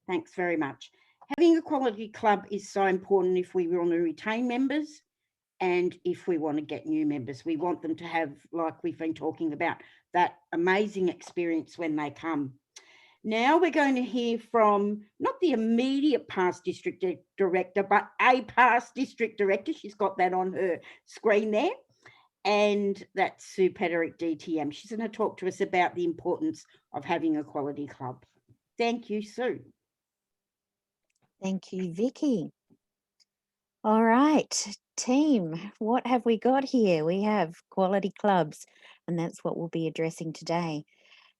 Thanks very much. Having a quality club is so important if we want to retain members and if we want to get new members. We want them to have, like we've been talking about, that amazing experience when they come. Now we're going to hear from not the immediate past district director, but a past district director. She's got that on her screen there. And that's Sue Pederick, DTM. She's going to talk to us about the importance of having a quality club. Thank you, Sue. Thank you, Vicky. All right, team, what have we got here? We have quality clubs, and that's what we'll be addressing today.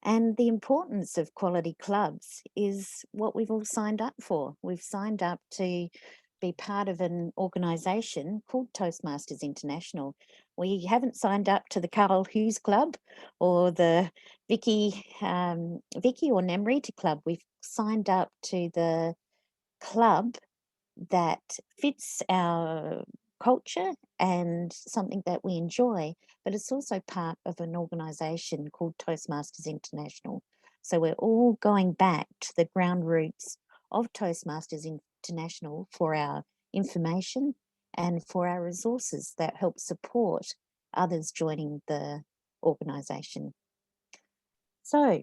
And the importance of quality clubs is what we've all signed up for. We've signed up to be part of an organisation called Toastmasters International. We haven't signed up to the Carl Hughes Club or the Vicky or Namrita Club. We've signed up to the club that fits our culture and something that we enjoy, but it's also part of an organisation called Toastmasters International. So we're all going back to the ground roots of Toastmasters International for our information and for our resources that help support others joining the organisation. So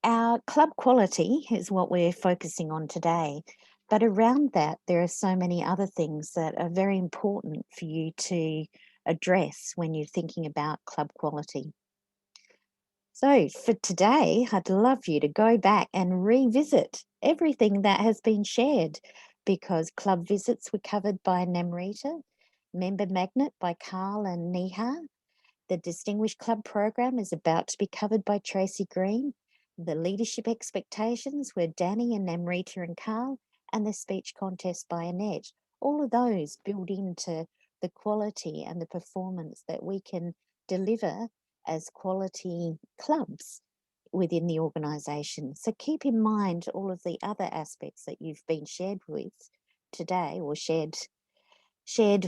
our club quality is what we're focusing on today. But around that, there are so many other things that are very important for you to address when you're thinking about club quality. So for today, I'd love you to go back and revisit everything that has been shared, because club visits were covered by Namrita, Member Magnet by Carl and Neha. The Distinguished Club Program is about to be covered by Tracy Green. The Leadership Expectations were Danny and Namrita and Carl, and the Speech Contest by Annette. All of those build into the quality and the performance that we can deliver as quality clubs within the organisation. So keep in mind all of the other aspects that you've been shared with today, or shared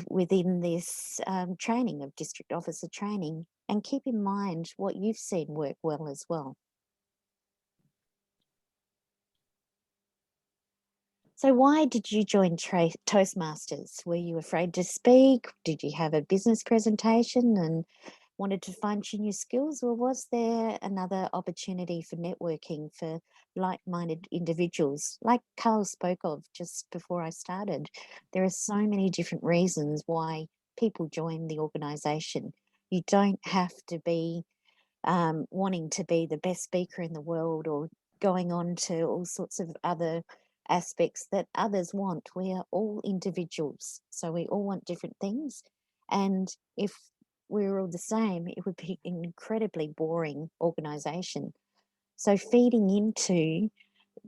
within this training of district officer training, and keep in mind what you've seen work well as well. So why did you join Toastmasters? Were you afraid to speak? Did you have a business presentation and wanted to fine-tune your skills? Or was there another opportunity for networking for like-minded individuals? Like Carl spoke of just before I started, there are so many different reasons why people join the organisation. You don't have to be wanting to be the best speaker in the world or going on to all sorts of other aspects that others want. We are all individuals, so we all want different things. And if we're all the same, it would be an incredibly boring organisation. So feeding into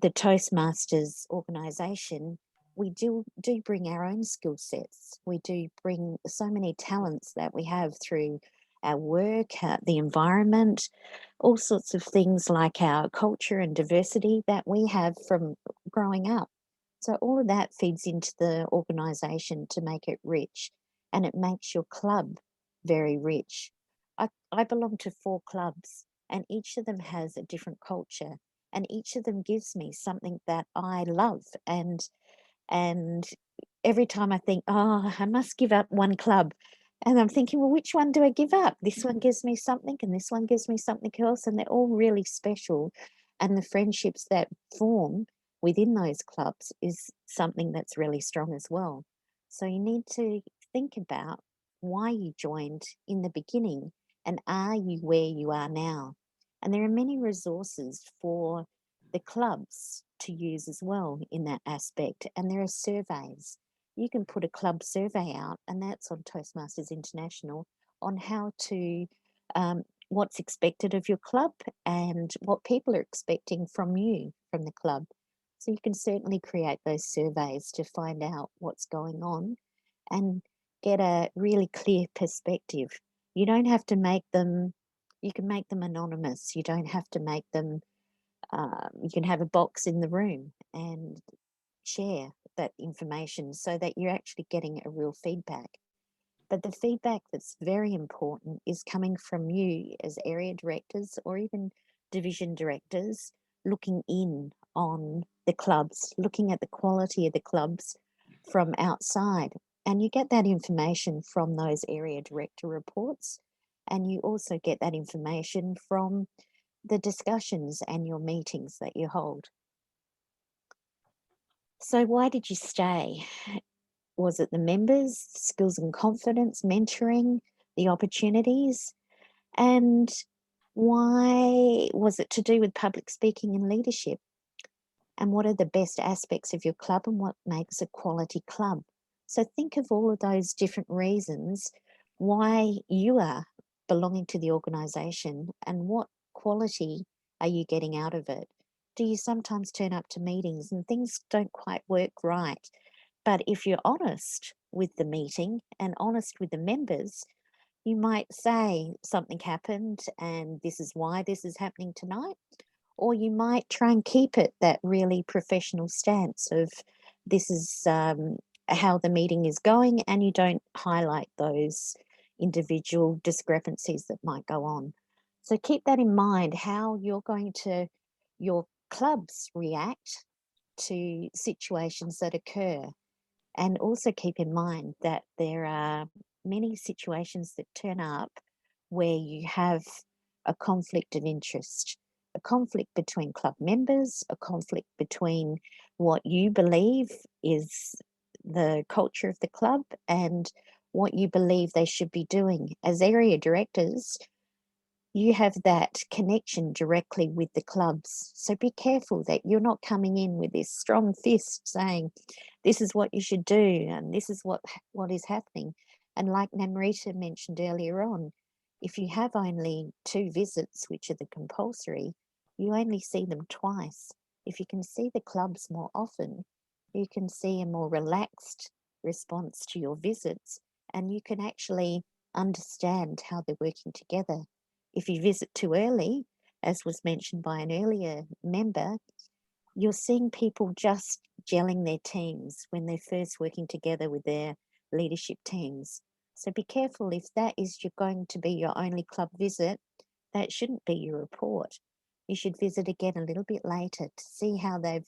the Toastmasters organisation, we do bring our own skill sets. We do bring so many talents that we have through our work, the environment, all sorts of things like our culture and diversity that we have from growing up. So all of that feeds into the organisation to make it rich, and it makes your club very rich. I belong to 4 clubs, and each of them has a different culture, and each of them gives me something that I love. And every time I think, oh, I must give up one club, and I'm thinking, well, which one do I give up? This one gives me something and this one gives me something else, and they're all really special. And the friendships that form within those clubs is something that's really strong as well. So you need to think about why you joined in the beginning, and are you where you are now? And there are many resources for the clubs to use as well in that aspect. And there are surveys. You can put a club survey out, and that's on Toastmasters International, on how to, what's expected of your club and what people are expecting from you, from the club. So you can certainly create those surveys to find out what's going on and get a really clear perspective. You don't have to make them, you can make them anonymous. You don't have to make them, you can have a box in the room and share that information so that you're actually getting a real feedback. But the feedback that's very important is coming from you as area directors or even division directors, looking in on the clubs, looking at the quality of the clubs from outside. And you get that information from those area director reports. And you also get that information from the discussions and your meetings that you hold. So why did you stay? Was it the members, skills and confidence, mentoring, the opportunities? And why was it to do with public speaking and leadership? And what are the best aspects of your club and what makes a quality club? So think of all of those different reasons why you are belonging to the organisation and what quality are you getting out of it. Do you sometimes turn up to meetings and things don't quite work right? But if you're honest with the meeting and honest with the members, you might say something happened and this is why this is happening tonight. Or you might try and keep it that really professional stance of this is how the meeting is going, and you don't highlight those individual discrepancies that might go on. So keep that in mind, how you're going to, your clubs react to situations that occur. And also keep in mind that there are many situations that turn up where you have a conflict of interest, a conflict between club members, a conflict between what you believe is the culture of the club and what you believe they should be doing. As area directors, you have that connection directly with the clubs. So be careful that you're not coming in with this strong fist saying, this is what you should do and this is what is happening. And like Namrita mentioned earlier on, if you have only 2 visits, which are the compulsory, you only see them twice. If you can see the clubs more often, you can see a more relaxed response to your visits and you can actually understand how they're working together. If you visit too early, as was mentioned by an earlier member, you're seeing people just gelling their teams when they're first working together with their leadership teams. So be careful if that is going to be your only club visit, that shouldn't be your report. You should visit again a little bit later to see how they've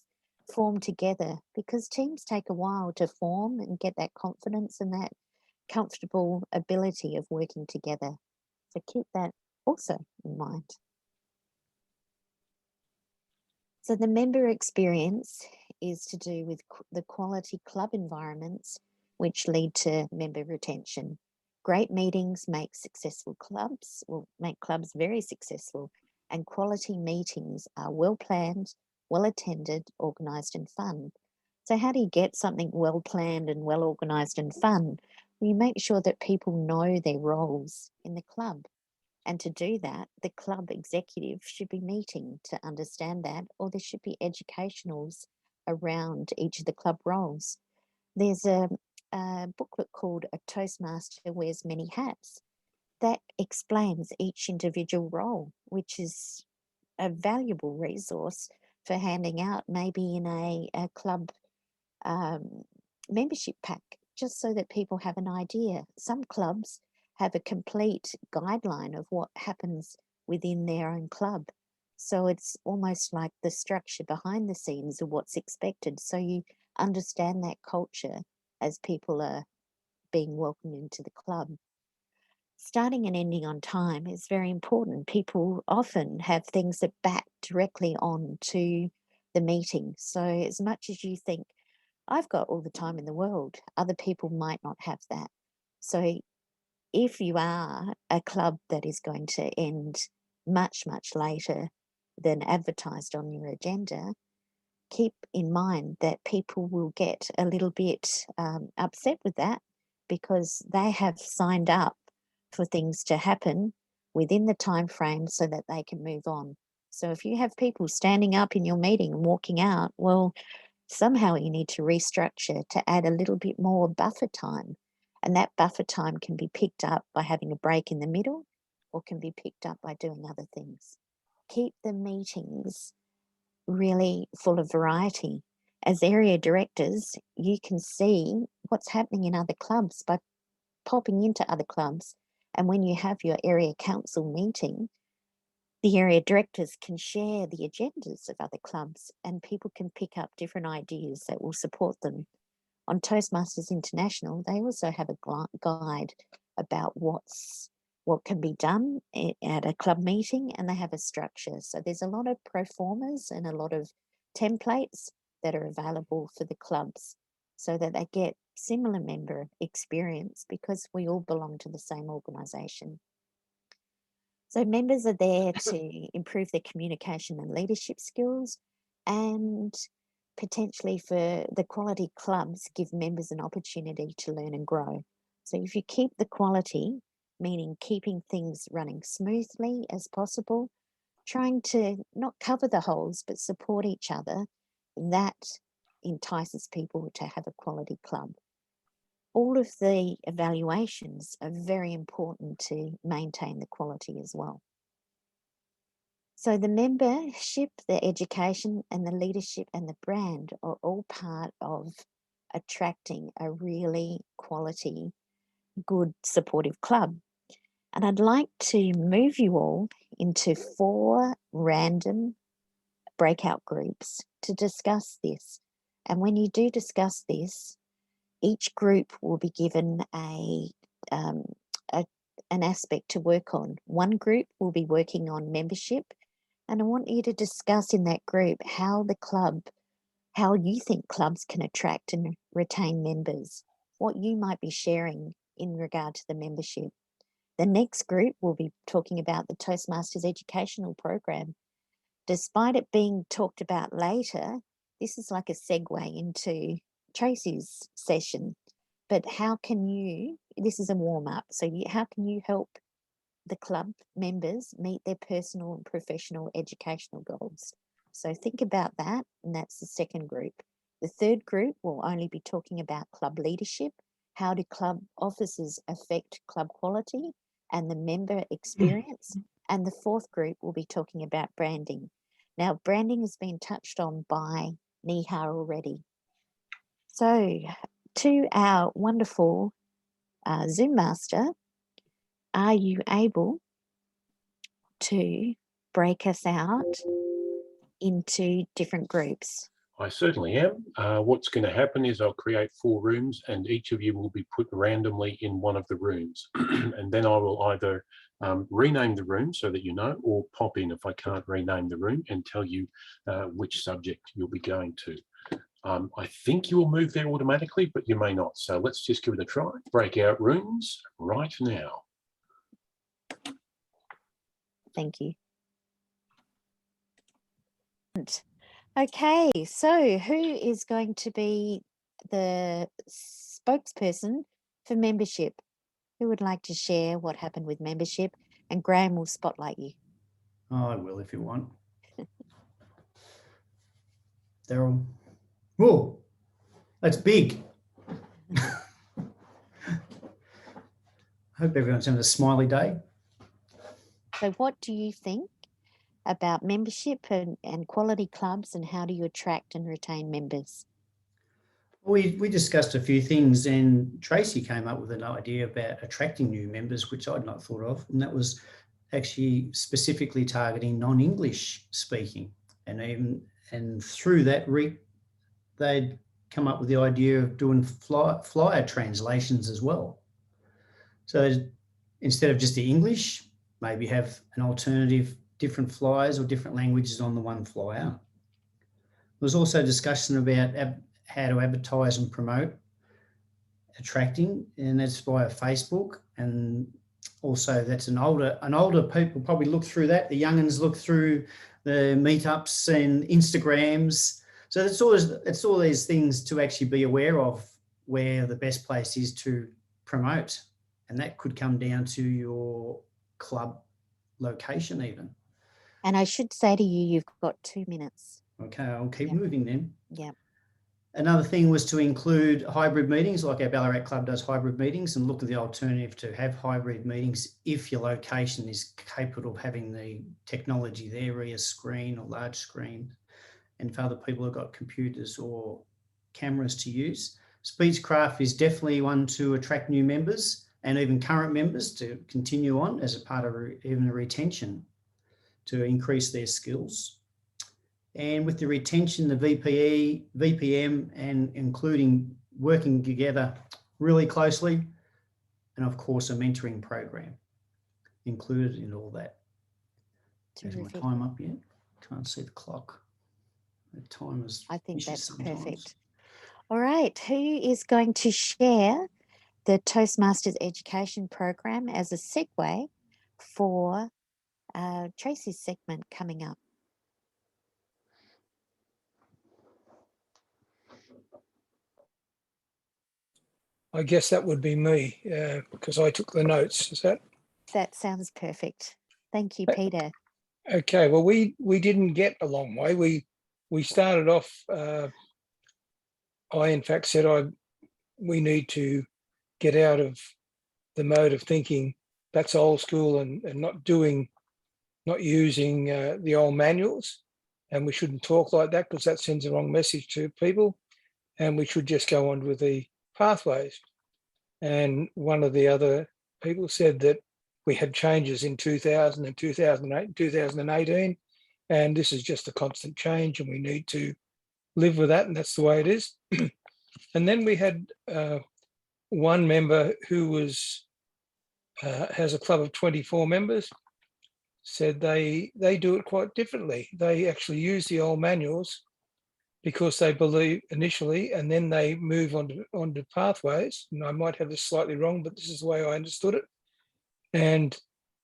formed together, because teams take a while to form and get that confidence and that comfortable ability of working together. So keep that also in mind. So the member experience is to do with the quality club environments which lead to member retention. Great meetings make successful clubs, will make clubs very successful, and quality meetings are well planned, well attended, organised and fun. So how do you get something well planned and well organised and fun? Well, you make sure that people know their roles in the club. And to do that, the club executive should be meeting to understand that, or there should be educationals around each of the club roles. There's a booklet called A Toastmaster Wears Many Hats that explains each individual role, which is a valuable resource for handing out maybe in a club membership pack, just so that people have an idea. Some clubs have a complete guideline of what happens within their own club. So it's almost like the structure behind the scenes of what's expected. So you understand that culture as people are being welcomed into the club. Starting and ending on time is very important. People often have things that back directly on to the meeting. So as much as you think, I've got all the time in the world, other people might not have that. So if you are a club that is going to end much, much later than advertised on your agenda, keep in mind that people will get a little bit upset with that because they have signed up for things to happen within the time frame so that they can move on. So if you have people standing up in your meeting and walking out, well, somehow you need to restructure to add a little bit more buffer time. And that buffer time can be picked up by having a break in the middle or can be picked up by doing other things. Keep the meetings really full of variety. As area directors, you can see what's happening in other clubs by popping into other clubs. And when you have your area council meeting, The area directors can share the agendas of other clubs and people can pick up different ideas that will support them. On Toastmasters International, they also have a guide about what can be done at a club meeting, and they have a structure. So there's a lot of pro formas and a lot of templates that are available for the clubs so that they get similar member experience because we all belong to the same organisation. So members are there to improve their communication and leadership skills, and potentially for the quality clubs give members an opportunity to learn and grow. So if you keep the quality, meaning keeping things running smoothly as possible, trying to not cover the holes but support each other, that entices people to have a quality club. All of the evaluations are very important to maintain the quality as well. So the membership, the education and the leadership and the brand are all part of attracting a really quality, good, supportive club. And I'd like to move you all into 4 random breakout groups to discuss this. And when you do discuss this, each group will be given an aspect to work on. One group will be working on membership, and I want you to discuss in that group how you think clubs can attract and retain members, what you might be sharing in regard to the membership. The next group will be talking about the Toastmasters educational program. Despite it being talked about later, this is like a segue into Tracy's session. But this is a warm-up, so how can you help the club members meet their personal and professional educational goals? So think about that, and that's the second group. The third group will only be talking about club leadership. How do club officers affect club quality and the member experience? And the fourth group will be talking about branding. Now, branding has been touched on by Neha already. So to our wonderful Zoom master, are you able to break us out into different groups? I certainly am. What's going to happen is I'll create 4 rooms and each of you will be put randomly in one of the rooms. And then I will either rename the room so that you know, or pop in if I can't rename the room and tell you which subject you'll be going to. I think you will move there automatically, but you may not. So let's just give it a try. Breakout rooms right now. Thank you. Okay, so who is going to be the spokesperson for membership? Who would like to share what happened with membership? And Graham will spotlight you. Oh, I will if you want. Daryl. Whoa, that's big. Hope everyone's having a smiley day. So what do you think about membership and quality clubs, and how do you attract and retain members? We discussed a few things, and Tracy came up with an idea about attracting new members, which I'd not thought of, and that was actually specifically targeting non-English speaking. And through that, they'd come up with the idea of doing flyer translations as well. So instead of just the English, maybe have an alternative, different flyers or different languages on the one flyer. There was also discussion about how to advertise and promote attracting, and that's via Facebook. And also that's an older people probably look through that. The young'uns look through the meetups and Instagrams. So it's all these things to actually be aware of where the best place is to promote. And that could come down to your club location even. And I should say to you, you've got 2 minutes. Okay, I'll keep moving then. Yeah. Another thing was to include hybrid meetings, like our Ballarat Club does hybrid meetings, and look at the alternative to have hybrid meetings if your location is capable of having the technology there, via screen or large screen. And for other people who've got computers or cameras to use. Speechcraft is definitely one to attract new members and even current members to continue on as a part of even a retention. to increase their skills. And with the retention, the VPE, VPM, and including working together really closely, and of course a mentoring program included in all that. Is my Terrific. time up yet? Can't see the clock. The time is. I think that's sometimes. perfect. All right, who is going to share the Toastmasters education program as a segue for Tracy's segment coming up? I guess that would be me because I took the notes. Is that? That sounds perfect. Thank you, Peter. Okay, well, we didn't get a long way. We started off, I in fact said we need to get out of the mode of thinking that's old school and not using the old manuals, and we shouldn't talk like that because that sends the wrong message to people, and we should just go on with the pathways. And one of the other people said that we had changes in 2000 and 2008 and 2018, and this is just a constant change and we need to live with that, and that's the way it is. And then we had one member who was has a club of 24 members, said they do it quite differently. They actually use the old manuals because they believe initially, and then they move on to pathways. And I might have this slightly wrong, but this is the way I understood it. And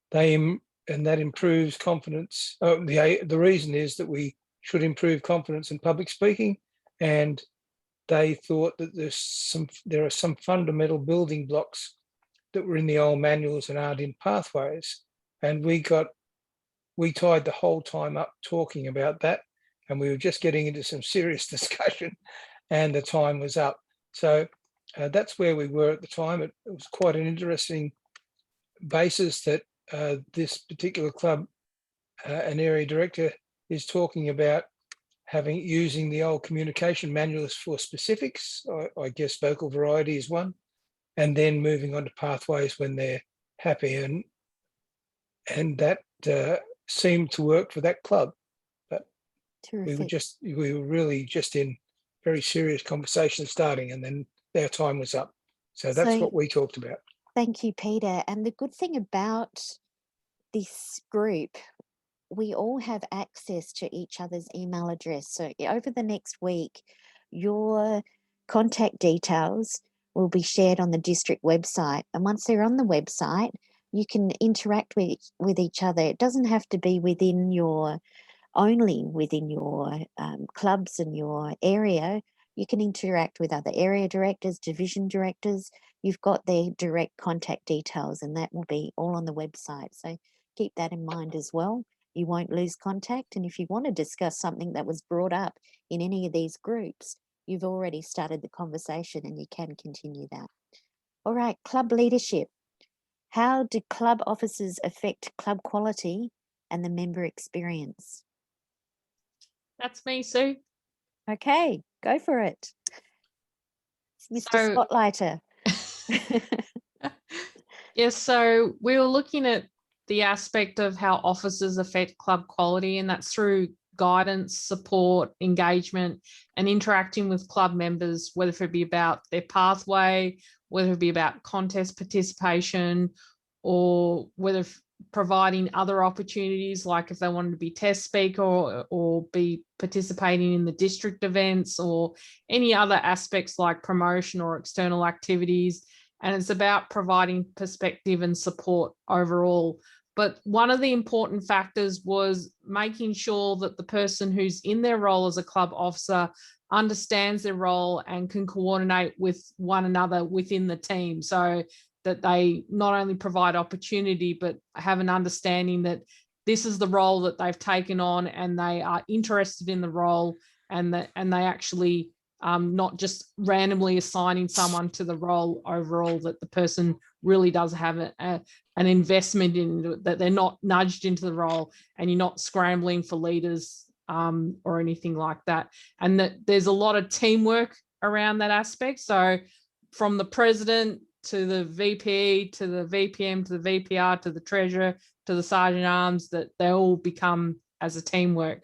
that improves confidence. The reason is that we should improve confidence in public speaking, and they thought that there are some fundamental building blocks that were in the old manuals and aren't in pathways. And we tied the whole time up talking about that, and we were just getting into some serious discussion, and the time was up. So that's where we were at the time. It was quite an interesting basis that this particular club, an area director, is talking about using the old communication manuals for specifics. I guess vocal variety is one, and then moving on to pathways when they're happy, and that seemed to work for that club. But Terrific. we were really just in very serious conversation starting, and then their time was up. So that's what we talked about. Thank you, Peter. And the good thing about this group, we all have access to each other's email address. So over the next week, your contact details will be shared on the district website. And once they're on the website, you can interact with each other. It doesn't have to be only within your clubs and your area. You can interact with other area directors, division directors. You've got their direct contact details, and that will be all on the website. So keep that in mind as well. You won't lose contact. And if you want to discuss something that was brought up in any of these groups, you've already started the conversation and you can continue that. All right, club leadership. How do club officers affect club quality and the member experience? That's me, Sue. Okay, go for it. It's Mr. Spotlighter. Yes, so we were looking at the aspect of how officers affect club quality, and that's through guidance, support, engagement, and interacting with club members, whether it be about their pathway, whether it be about contest participation, or whether providing other opportunities, like if they wanted to be test speaker or be participating in the district events, or any other aspects like promotion or external activities. And it's about providing perspective and support overall. But one of the important factors was making sure that the person who's in their role as a club officer understands their role and can coordinate with one another within the team, so that they not only provide opportunity, but have an understanding that this is the role that they've taken on, and they are interested in the role, and they actually not just randomly assigning someone to the role overall, that the person really does have an investment in it, that they're not nudged into the role and you're not scrambling for leaders or anything like that. And that there's a lot of teamwork around that aspect. So from the president to the VP, to the VPM, to the VPR, to the treasurer, to the sergeant arms, that they all become as a teamwork.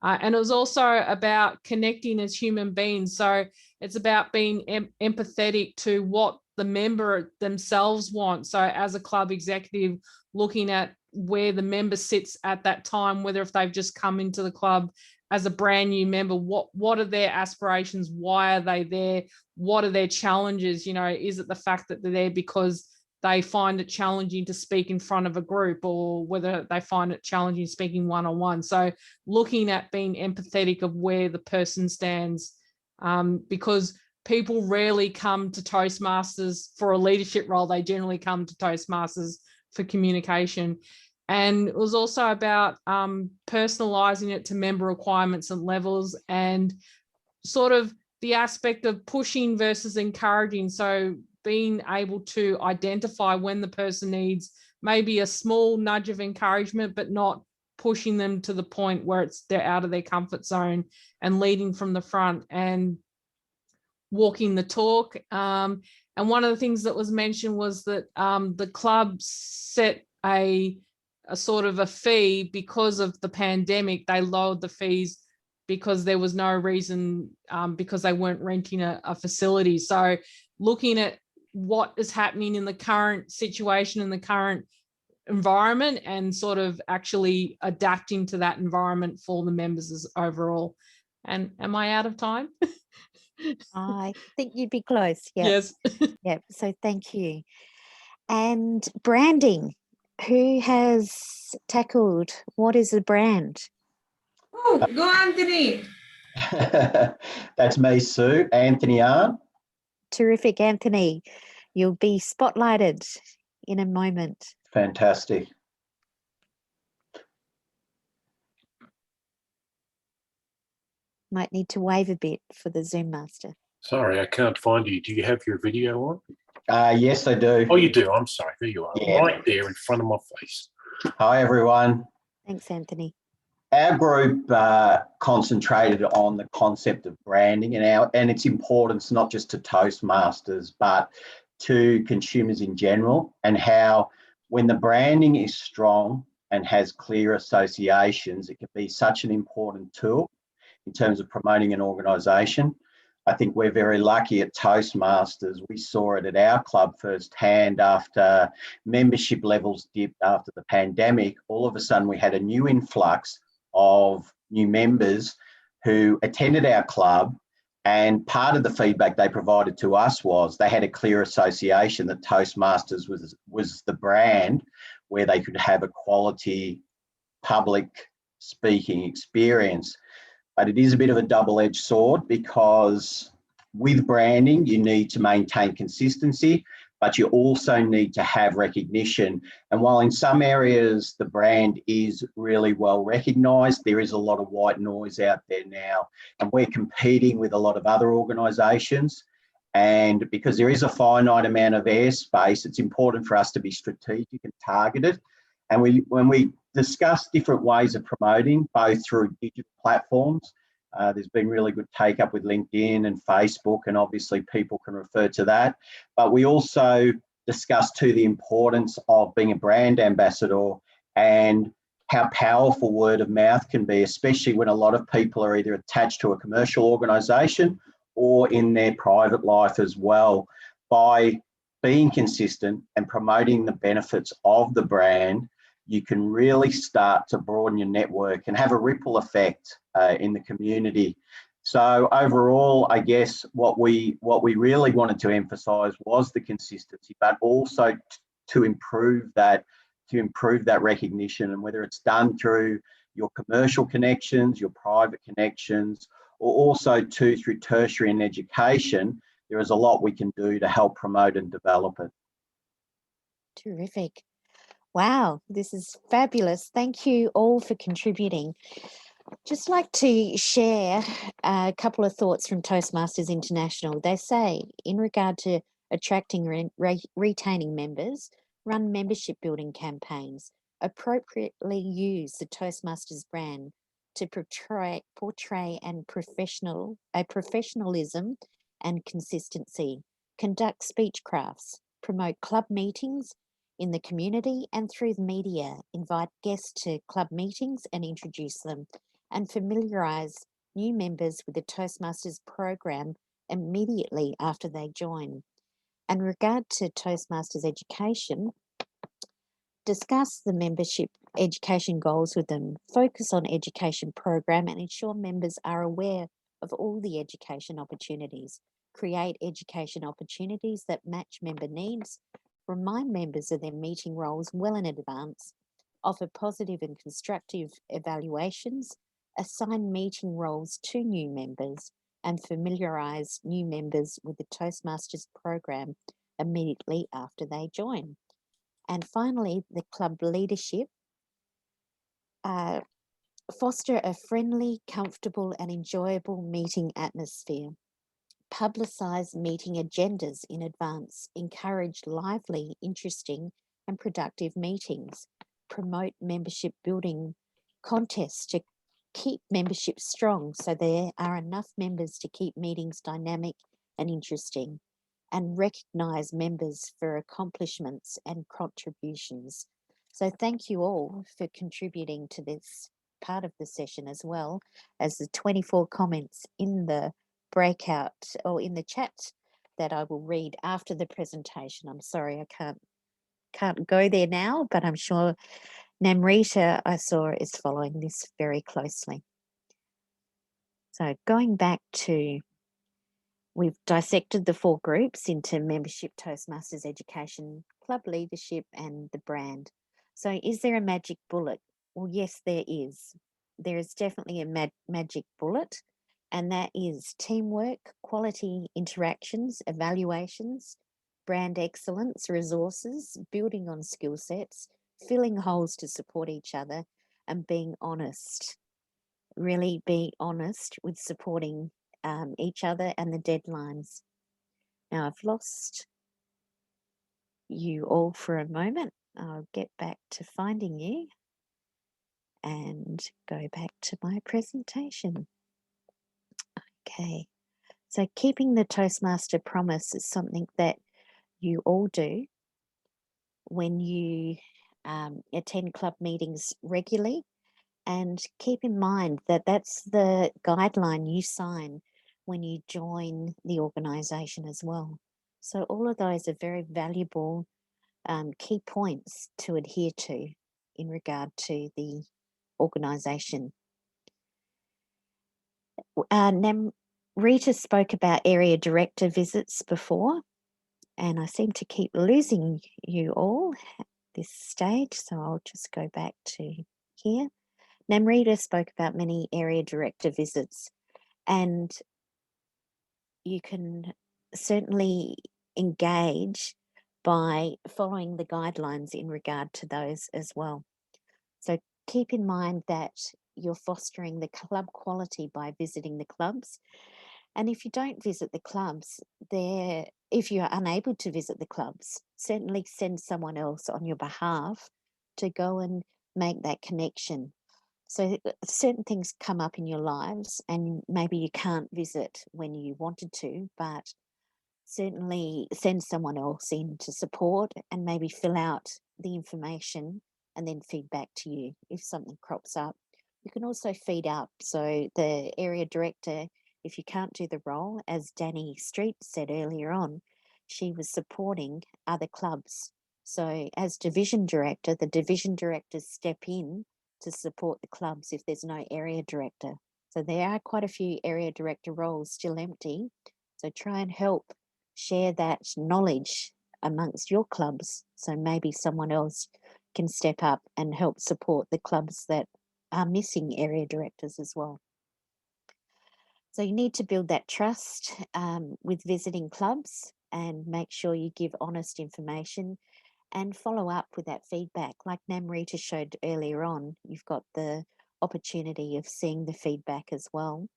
And it was also about connecting as human beings. So it's about being empathetic to what the member themselves want. So as a club executive, looking at where the member sits at that time, whether if they've just come into the club as a brand new member, what are their aspirations? Why are they there? What are their challenges? You know, is it the fact that they're there because they find it challenging to speak in front of a group, or whether they find it challenging speaking one-on-one? So looking at being empathetic of where the person stands, because people rarely come to Toastmasters for a leadership role. They generally come to Toastmasters for communication. And it was also about personalizing it to member requirements and levels, and sort of the aspect of pushing versus encouraging. So being able to identify when the person needs maybe a small nudge of encouragement, but not pushing them to the point where they're out of their comfort zone, and leading from the front and walking the talk. And one of the things that was mentioned was that the club set a sort of a fee because of the pandemic. They lowered the fees because there was no reason, because they weren't renting a facility. So looking at what is happening in the current situation, in the current environment, and sort of actually adapting to that environment for the members overall. And am I out of time? I think you'd be close. Yep. Yes. Yep. So thank you. And branding. Who has tackled what is a brand? Oh, go Anthony. That's me, Sue. Anthony Arndt. Terrific, Anthony. You'll be spotlighted in a moment. Fantastic. Might need to wave a bit for the Zoom master. Sorry, I can't find you. Do you have your video on? Yes, I do. Oh, you do. I'm sorry. There you are. Yeah. Right there in front of my face. Hi, everyone. Thanks, Anthony. Our group concentrated on the concept of branding and its importance, not just to Toastmasters, but to consumers in general, and how when the branding is strong and has clear associations, it can be such an important tool in terms of promoting an organisation. I think we're very lucky at Toastmasters. We saw it at our club firsthand after membership levels dipped after the pandemic. All of a sudden, we had a new influx of new members who attended our club, and part of the feedback they provided to us was they had a clear association that Toastmasters was the brand where they could have a quality public speaking experience. But it is a bit of a double-edged sword, because with branding, you need to maintain consistency, but you also need to have recognition. And while in some areas the brand is really well recognised, there is a lot of white noise out there now. And we're competing with a lot of other organisations. And because there is a finite amount of airspace, it's important for us to be strategic and targeted. And when we discuss different ways of promoting, both through digital platforms, there's been really good take up with LinkedIn and Facebook, and obviously people can refer to that. But we also discuss too the importance of being a brand ambassador and how powerful word of mouth can be, especially when a lot of people are either attached to a commercial organisation or in their private life as well. By being consistent and promoting the benefits of the brand, you can really start to broaden your network and have a ripple effect in the community. So overall, I guess what we really wanted to emphasise was the consistency, but also to improve that recognition, and whether it's done through your commercial connections, your private connections, or also through tertiary and education, there is a lot we can do to help promote and develop it. Terrific. Wow, this is fabulous. Thank you all for contributing. Just like to share a couple of thoughts from Toastmasters International. They say, in regard to attracting and retaining members, run membership building campaigns, appropriately use the Toastmasters brand to portray and professionalism and consistency, conduct speech crafts, promote club meetings, in the community and through the media. Invite guests to club meetings and introduce them, and familiarise new members with the Toastmasters program immediately after they join. And regard to Toastmasters education, discuss the membership education goals with them, focus on education program and ensure members are aware of all the education opportunities. Create education opportunities that match member needs, remind members of their meeting roles well in advance, offer positive and constructive evaluations, assign meeting roles to new members, and familiarise new members with the Toastmasters program immediately after they join. And finally, the club leadership. Foster a friendly, comfortable and enjoyable meeting atmosphere. Publicise meeting agendas in advance. Encourage lively, interesting and productive meetings. Promote membership building contests to keep membership strong so there are enough members to keep meetings dynamic and interesting. And recognise members for accomplishments and contributions. So thank you all for contributing to this part of the session, as well as the 24 comments in the breakout or in the chat that I will read after the presentation. I'm sorry I can't go there now, but I'm sure Namrita, I saw, is following this very closely. So going back to, we've dissected the 4 groups into membership, Toastmasters, education, club leadership, and the brand. So is there a magic bullet? Well, yes, there is. There is definitely a magic bullet, and that is teamwork, quality interactions, evaluations, brand excellence, resources, building on skill sets, filling holes to support each other, and being honest. Really be honest with supporting each other and the deadlines. Now I've lost you all for a moment. I'll get back to finding you and go back to my presentation. Okay, so keeping the Toastmaster promise is something that you all do when you attend club meetings regularly, and keep in mind that that's the guideline you sign when you join the organisation as well. So all of those are very valuable key points to adhere to in regard to the organisation. Rita spoke about area director visits before, and I seem to keep losing you all at this stage, so I'll just go back to here. Namrita spoke about many area director visits, and you can certainly engage by following the guidelines in regard to those as well. So keep in mind that you're fostering the club quality by visiting the clubs. And if you don't visit the clubs, if you're unable to visit the clubs, certainly send someone else on your behalf to go and make that connection. So certain things come up in your lives and maybe you can't visit when you wanted to, but certainly send someone else in to support and maybe fill out the information and then feed back to you if something crops up. You can also feed up. So the area director, if you can't do the role, as Danny Street said earlier on, she was supporting other clubs. So as division director, the division directors step in to support the clubs if there's no area director. So there are quite a few area director roles still empty. So try and help share that knowledge amongst your clubs. So maybe someone else can step up and help support the clubs that are missing area directors as well. So you need to build that trust with visiting clubs and make sure you give honest information and follow up with that feedback. Like Namrita showed earlier on, you've got the opportunity of seeing the feedback as well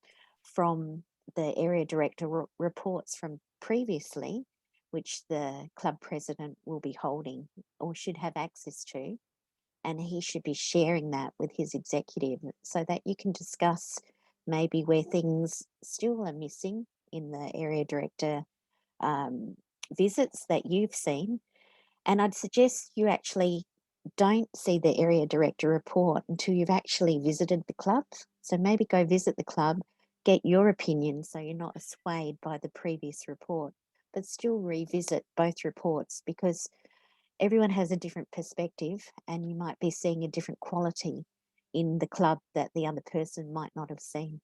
from the area director reports from previously, which the club president will be holding or should have access to. And he should be sharing that with his executive so that you can discuss maybe where things still are missing in the area director visits that you've seen, And I'd suggest you actually don't see the area director report until you've actually visited the club. So maybe go visit the club, get your opinion so you're not swayed by the previous report, but still revisit both reports because everyone has a different perspective and you might be seeing a different quality in the club that the other person might not have seen.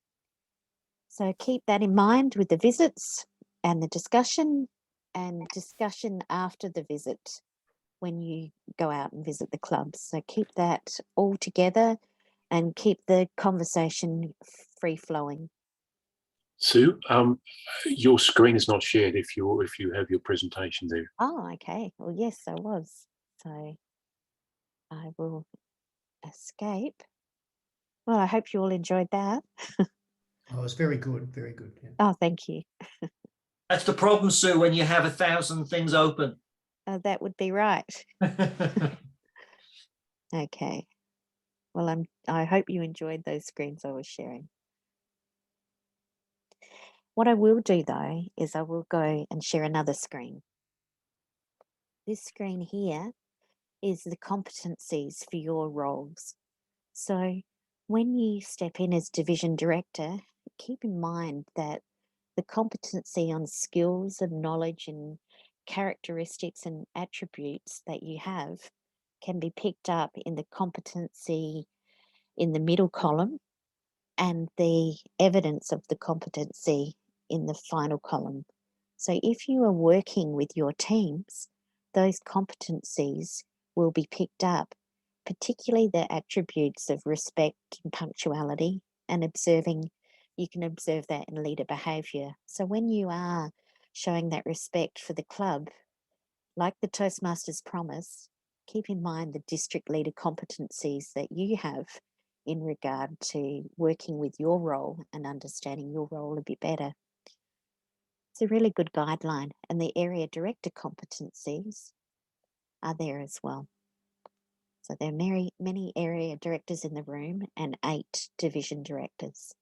So keep that in mind with the visits and the discussion after the visit when you go out and visit the clubs. So keep that all together and keep the conversation free flowing. Sue, your screen is not shared if you have your presentation there. Oh, okay. Well, yes, I was. So I will escape. Well, I hope you all enjoyed that. Oh, it was very good, very good. Yeah. Oh, thank you. That's the problem, Sue, when you have 1,000 things open. That would be right. Okay. Well, I hope you enjoyed those screens I was sharing. What I will do though is I will go and share another screen. This screen here is the competencies for your roles. So when you step in as division director, keep in mind that the competency on skills and knowledge and characteristics and attributes that you have can be picked up in the competency in the middle column and the evidence of the competency in the final column. So if you are working with your teams, those competencies will be picked up, particularly the attributes of respect and punctuality and observing. You can observe that in leader behaviour. So when you are showing that respect for the club, like the Toastmasters promise, keep in mind the district leader competencies that you have in regard to working with your role and understanding your role a bit better. It's a really good guideline, and the area director competencies are there as well. So there are many area directors in the room and 8 division directors.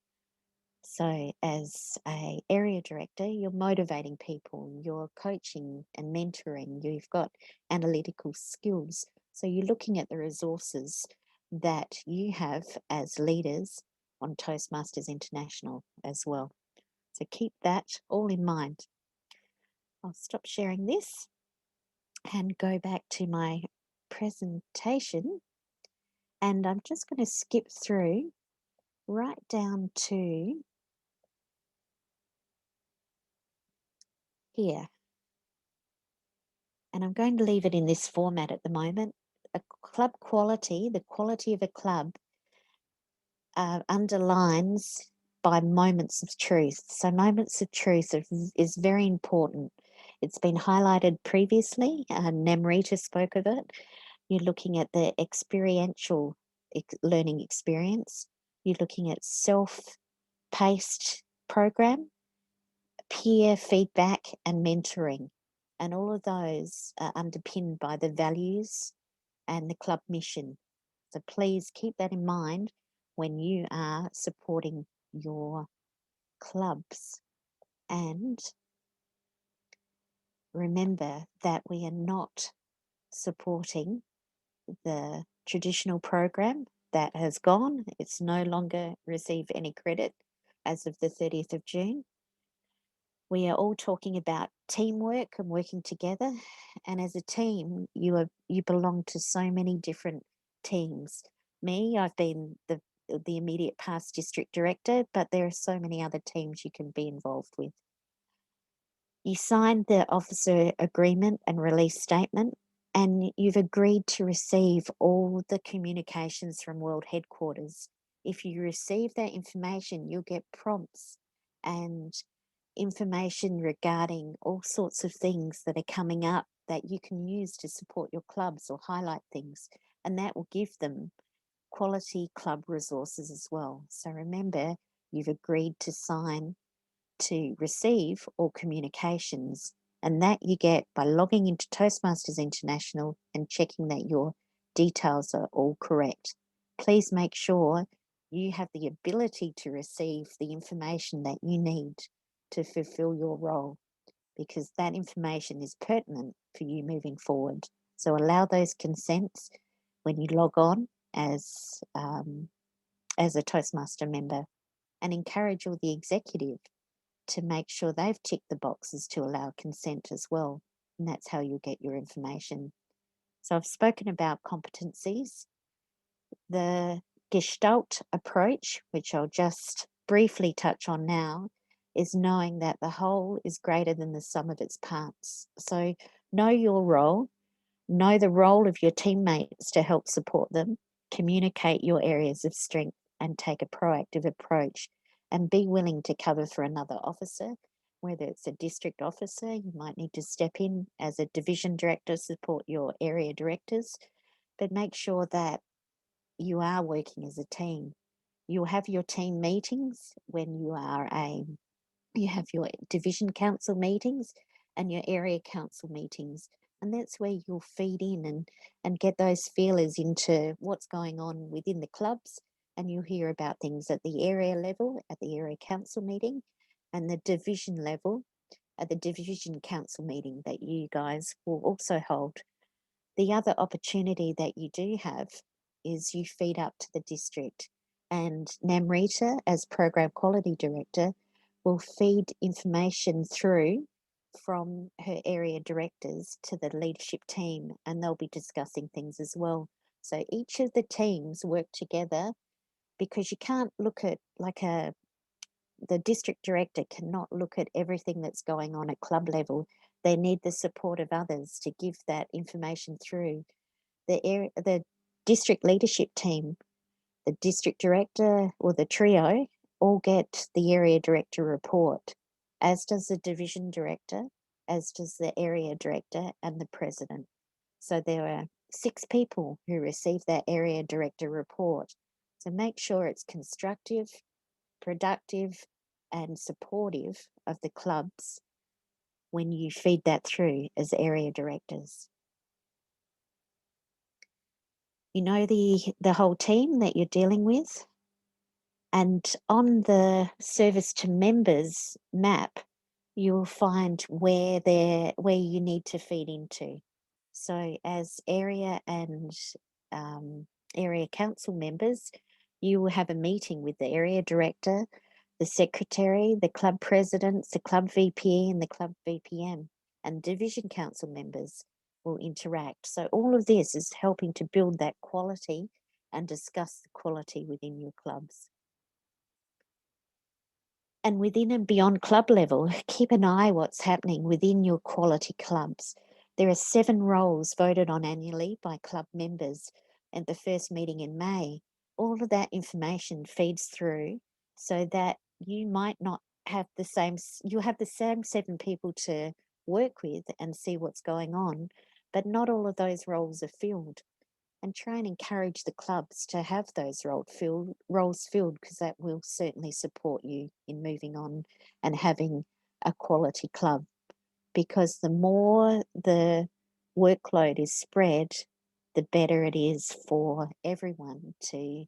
So as a area director, you're motivating people, you're coaching and mentoring, you've got analytical skills. So you're looking at the resources that you have as leaders on Toastmasters International as well. So keep that all in mind. I'll stop sharing this and go back to my presentation. And I'm just going to skip through right down to here. And I'm going to leave it in this format at the moment. A club quality, the quality of a club underlines by moments of truth. So moments of truth is very important. It's been highlighted previously. Namrita spoke of it. You're looking at the experiential learning experience. You're looking at self-paced program, peer feedback and mentoring. And all of those are underpinned by the values and the club mission. So please keep that in mind when you are supporting your clubs. And remember that we are not supporting the traditional program that has gone. It's no longer receive any credit as of the 30th of June. We are all talking about teamwork and working together. And as a team, you belong to so many different teams. Me, I've been the immediate past district director, but there are so many other teams you can be involved with. You signed the officer agreement and release statement, and you've agreed to receive all the communications from World Headquarters. If you receive that information, you'll get prompts and information regarding all sorts of things that are coming up that you can use to support your clubs or highlight things, and that will give them quality club resources as well. So remember, you've agreed to sign to receive all communications, and that you get by logging into Toastmasters International and checking that your details are all correct. Please make sure you have the ability to receive the information that you need to fulfill your role, because that information is pertinent for you moving forward. So allow those consents when you log on as a Toastmaster member, and encourage all the executive to make sure they've ticked the boxes to allow consent as well. And that's how you'll get your information. So I've spoken about competencies. The Gestalt approach, which I'll just briefly touch on now, is knowing that the whole is greater than the sum of its parts. So know your role, know the role of your teammates to help support them, communicate your areas of strength and take a proactive approach, and be willing to cover for another officer. Whether it's a district officer, you might need to step in as a division director, support your area directors, but make sure that you are working as a team. You'll have your team meetings when you have your division council meetings and your area council meetings. And that's where you'll feed in and get those feelers into what's going on within the clubs. And you'll hear about things at the area level, at the area council meeting, and the division level at the division council meeting that you guys will also hold. The other opportunity that you do have is you feed up to the district, and Namrita, as Program Quality Director, will feed information through from her area directors to the leadership team, and they'll be discussing things as well. So each of the teams work together, because you can't look at the district director cannot look at everything that's going on at club level. They need the support of others to give that information through. The district leadership team, the district director or the trio all get the area director report, as does the division director, as does the area director and the president. So there are 6 people who receive that area director report. So make sure it's constructive, productive, and supportive of the clubs when you feed that through as area directors. You know the whole team that you're dealing with, and on the service to members map, you'll find where you need to feed into. So as area and area council members, you will have a meeting with the area director, the secretary, the club presidents, the club VP and the club VPM, and division council members will interact. So all of this is helping to build that quality and discuss the quality within your clubs. And within and beyond club level, keep an eye what's happening within your quality clubs. There are 7 roles voted on annually by club members at the first meeting in May. All of that information feeds through so that you might not have you have the same 7 people to work with and see what's going on, but not all of those roles are filled. And try and encourage the clubs to have those roles filled, because that will certainly support you in moving on and having a quality club. Because the more the workload is spread, the better it is for everyone to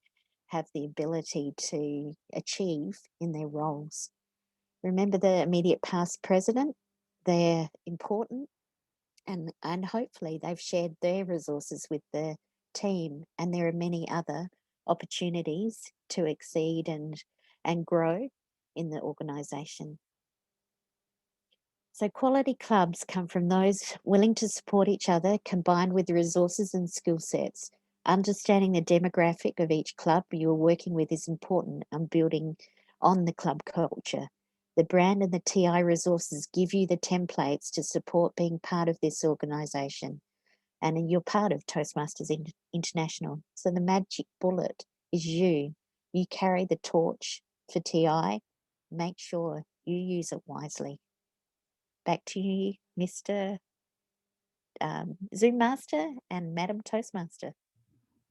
have the ability to achieve in their roles. Remember the immediate past president, they're important, and hopefully they've shared their resources with the team, and there are many other opportunities to exceed and grow in the organisation. So quality clubs come from those willing to support each other, combined with the resources and skill sets. Understanding the demographic of each club you're working with is important and building on the club culture. The brand and the TI resources give you the templates to support being part of this organisation. And you're part of Toastmasters International. So the magic bullet is you. You carry the torch for TI. Make sure you use it wisely. Back to you, Mr. Zoom Master and Madam Toastmaster.